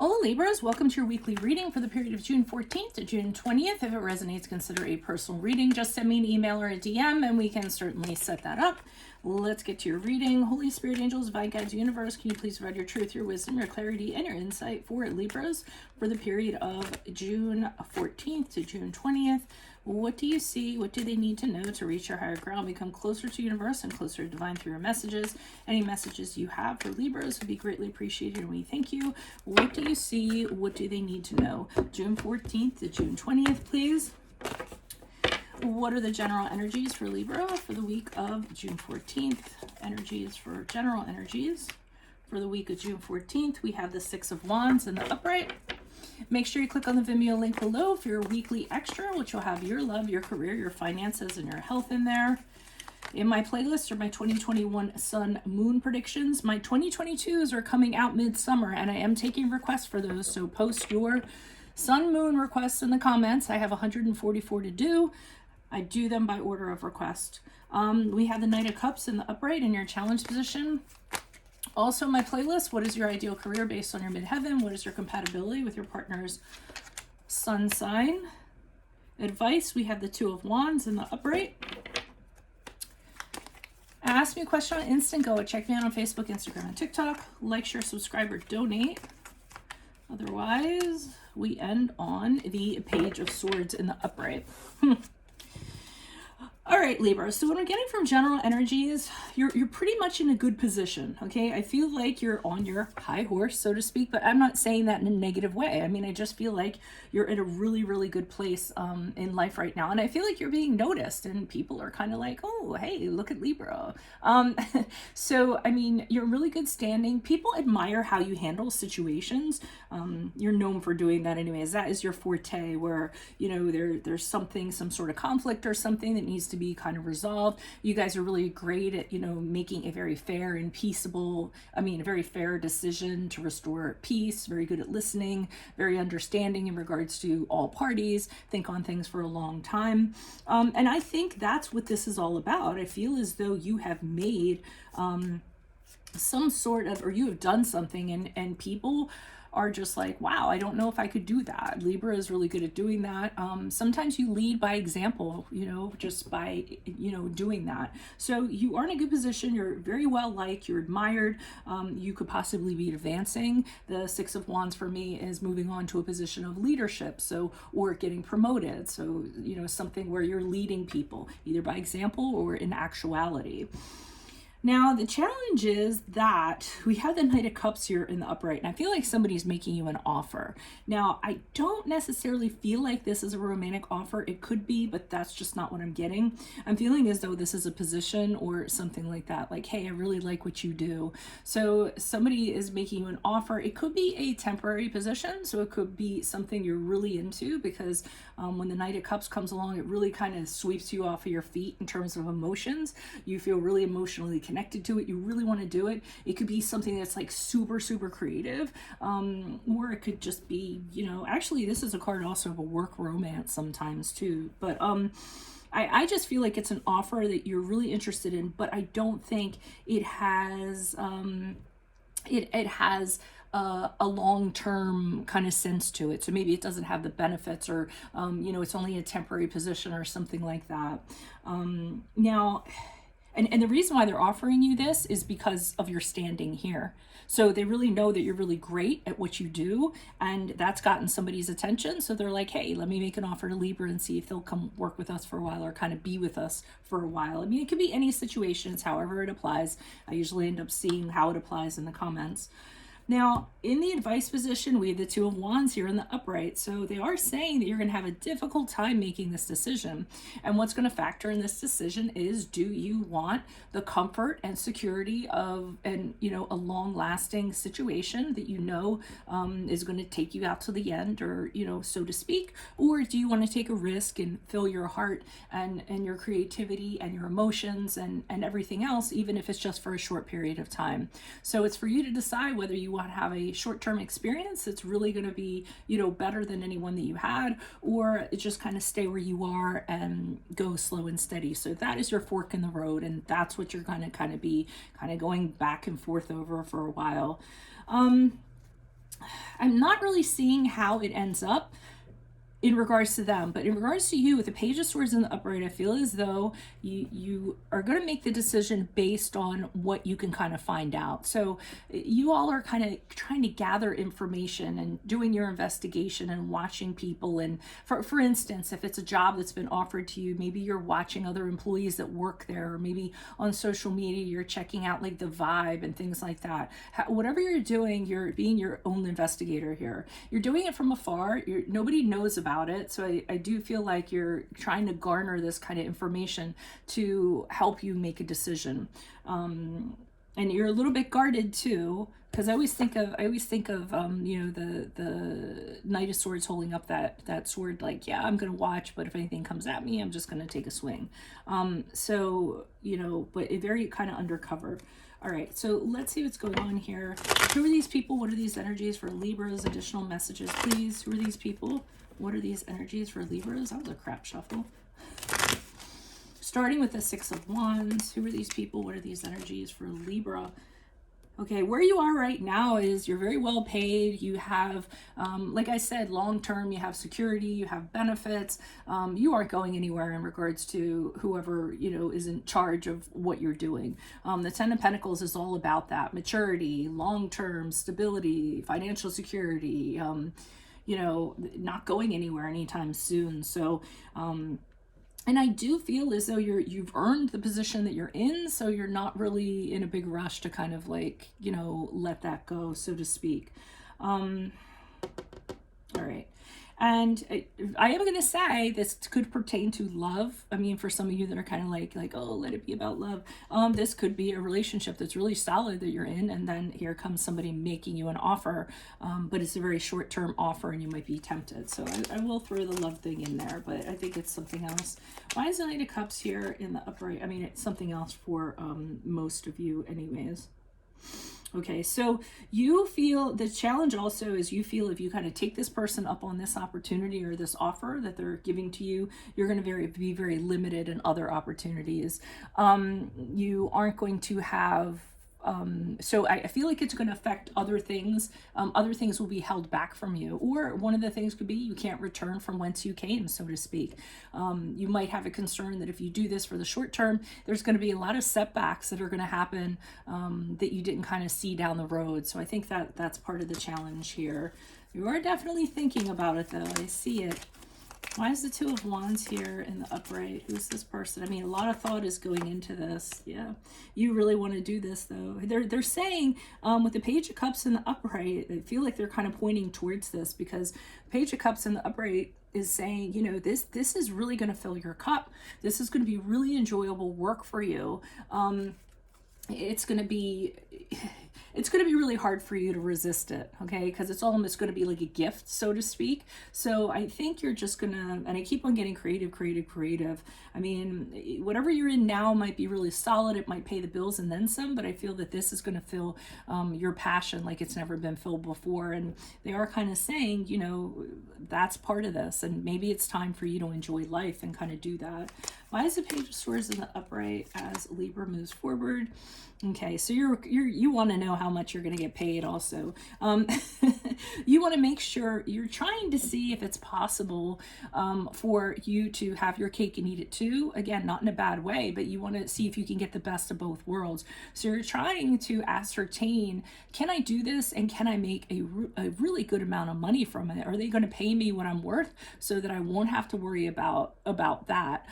Hola Libras, welcome to your weekly reading for the period of June 14th to June 20th. If it resonates, consider a personal reading. Just send me an email or a DM and we can certainly set that up. Let's get to your reading. Holy Spirit, angels, divine guides, universe, can you please provide your truth, your wisdom, your clarity, and your insight for Libras for the period of June 14th to June 20th? What do you see? What do they need to know to reach your higher ground, become closer to universe and closer to divine through your messages? Any messages you have for Libras would be greatly appreciated and we thank you. What do you see? What do they need to know? June 14th to June 20th, please. What are the general energies for Libra for the week of June 14th? Energies for general energies for the week of June 14th. We have the Six of Wands in the upright. Make sure you click on the Vimeo link below for your weekly extra, which will have your love, your career, your finances, and your health in there. In my playlist are my 2021 Sun Moon predictions. My 2022s are coming out midsummer, and I am taking requests for those. So post your Sun Moon requests in the comments. I have 144 to do. I do them by order of request. We have the Knight of Cups in the upright in your challenge position. Also my playlist, what is your ideal career based on your midheaven? What is your compatibility with your partner's sun sign? Advice, we have the Two of Wands in the upright. Ask me a question on Instant Go. Check me out on Facebook, Instagram, and TikTok. Like, share, subscribe, or donate. Otherwise, we end on the Page of Swords in the upright. All right, Libra. So what I'm getting from general energies, you're pretty much in a good position, okay? I feel like you're on your high horse, so to speak, but I'm not saying that in a negative way. I mean, I just feel like you're in a really, really good place in life right now. And I feel like you're being noticed and people are kind of like, oh, hey, look at Libra. So, I mean, you're in really good standing. People admire how you handle situations. You're known for doing that anyways. That is your forte where, you know, there's something, some sort of conflict or something that needs to be kind of resolved. You guys are really great at, you know, making a very fair and peaceable, a very fair decision to restore peace, very good at listening, very understanding in regards to all parties, think on things for a long time. And I think that's what this is all about. I feel as though you have made some sort of, or you have done something and people are just like, wow, I don't know if I could do that. Libra is really good at doing that. Sometimes you lead by example, you know, just by, you know, doing that. So you are in a good position. You're very well liked. You're admired. You could possibly be advancing. The Six of Wands for me is moving on to a position of leadership. So, or getting promoted. So, you know, something where you're leading people either by example or in actuality. Now, the challenge is that we have the Knight of Cups here in the upright, and I feel like somebody's making you an offer. Now, I don't necessarily feel like this is a romantic offer. It could be, but that's just not what I'm getting. I'm feeling as though this is a position or something like that, like, hey, I really like what you do. So somebody is making you an offer. It could be a temporary position, so it could be something you're really into because when the Knight of Cups comes along, it really kind of sweeps you off of your feet in terms of emotions. You feel really emotionally connected to it. You really want to do it. It could be something that's like super, super creative. Or it could just be, you know, actually this is a card also of a work romance sometimes too. But I just feel like it's an offer that you're really interested in, but I don't think it has it has a long-term kind of sense to it. So maybe it doesn't have the benefits or, you know, it's only a temporary position or something like that. Now, and the reason why they're offering you this is because of your standing here. So they really know that you're really great at what you do, and that's gotten somebody's attention. So they're like, hey, let me make an offer to Libra and see if they'll come work with us for a while or kind of be with us for a while. I mean, it could be any situations, however it applies. I usually end up seeing how it applies in the comments. Now, in the advice position, we have the Two of Wands here in the upright. So they are saying that you're going to have a difficult time making this decision. And what's going to factor in this decision is, do you want the comfort and security of, and you know, a long-lasting situation that you know is going to take you out to the end, or, you know, so to speak? Or do you want to take a risk and fill your heart and your creativity and your emotions and everything else, even if it's just for a short period of time? So it's for you to decide whether you want to have a short-term experience that's really going to be, you know, better than anyone that you had, or just kind of stay where you are and go slow and steady. So that is your fork in the road, and that's what you're going to kind of be going back and forth over for a while. I'm not really seeing how it ends up in regards to them, but in regards to you with the Page of Swords in the upright, I feel as though you are going to make the decision based on what you can kind of find out. So you all are kind of trying to gather information and doing your investigation and watching people. And for instance, if it's a job that's been offered to you, maybe you're watching other employees that work there, or maybe on social media you're checking out like the vibe and things like that. Whatever you're doing, you're being your own investigator here. You're doing it from afar. Nobody knows about it. So I do feel like you're trying to garner this kind of information to help you make a decision. And you're a little bit guarded too, because I always think of you know, the Knight of Swords holding up that sword, like, yeah, I'm gonna watch, but if anything comes at me, I'm just gonna take a swing. So, you know, but very kind of undercover. All right, so let's see what's going on here. Who are these people? What are these energies for Libra's? Additional messages, please. Who are these people? What are these energies for Libras? That was a crap shuffle. Starting with the Six of Wands. Who are these people? What are these energies for Libra? Okay, where you are right now is you're very well paid. You have, like I said, long-term, you have security, you have benefits. You aren't going anywhere in regards to whoever, you know, is in charge of what you're doing. The Ten of Pentacles is all about that. Maturity, long-term, stability, financial security, you know, not going anywhere anytime soon. So, and I do feel as though you've earned the position that you're in, so you're not really in a big rush to kind of like, you know, let that go, so to speak. All right. And I am going to say this could pertain to love. I mean, for some of you that are kind of like, oh, let it be about love. This could be a relationship that's really solid that you're in, and then here comes somebody making you an offer, but it's a very short-term offer, and you might be tempted. So I will throw the love thing in there, but I think it's something else. Why is the Knight of Cups here in the upright? I mean, it's something else for most of you anyways. Okay, so you feel the challenge also is you feel if you kind of take this person up on this opportunity or this offer that they're giving to you, you're going to be very limited in other opportunities. You aren't going to have so I feel like it's going to affect other things. Other things will be held back from you, or one of the things could be you can't return from whence you came, so to speak. You might have a concern that if you do this for the short term, there's going to be a lot of setbacks that are going to happen that you didn't kind of see down the road. So I think that that's part of the challenge here. You are definitely thinking about it though. I see it. Why is the Two of Wands here in the upright? Who's this person? I mean, a lot of thought is going into this. Yeah, you really want to do this though. They're saying with the Page of Cups in the upright, I feel like they're kind of pointing towards this, because Page of Cups in the upright is saying, you know, this is really going to fill your cup. This is going to be really enjoyable work for you. It's going to be really hard for you to resist it, okay? Because it's almost going to be like a gift, so to speak. So I think you're just going to, and I keep on getting creative. I mean, whatever you're in now might be really solid. It might pay the bills and then some, but I feel that this is going to fill your passion like it's never been filled before. And they are kind of saying, you know, that's part of this. And maybe it's time for you to enjoy life and kind of do that. Why is the Page of Swords in the upright as Libra moves forward? Okay, so you want to know how much you're going to get paid also. You want to make sure you're trying to see if it's possible for you to have your cake and eat it too. Again, not in a bad way, but you want to see if you can get the best of both worlds. So you're trying to ascertain, can I do this and can I make a really good amount of money from it? Are they going to pay me what I'm worth so that I won't have to worry about that?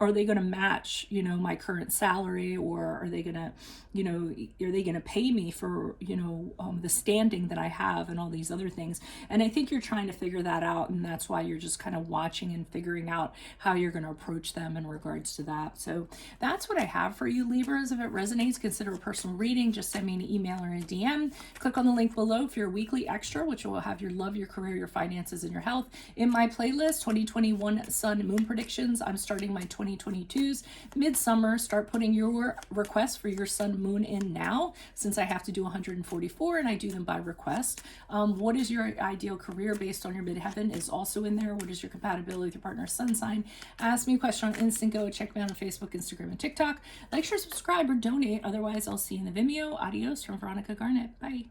Are they going to match, you know, my current salary, or are they going to, you know, are they going to pay me for, you know, the standing that I have and all these other things? And I think you're trying to figure that out, and that's why you're just kind of watching and figuring out how you're going to approach them in regards to that. So that's what I have for you, Libras. If it resonates, consider a personal reading. Just send me an email or a DM. Click on the link below for your weekly extra, which will have your love, your career, your finances, and your health. In my playlist, 2021 Sun and Moon Predictions, I'm starting my 2022's midsummer. Start putting your requests for your Sun, Moon in now, since I have to do 144 and I do them by request. What is your ideal career based on your midheaven is also in there. What is your compatibility with your partner's sun sign? Ask me a question on Instant Go. Check me out on Facebook, Instagram, and TikTok. Like, share, subscribe, or donate. Otherwise, I'll see you in the Vimeo. Adios from Veronica Garnett. Bye.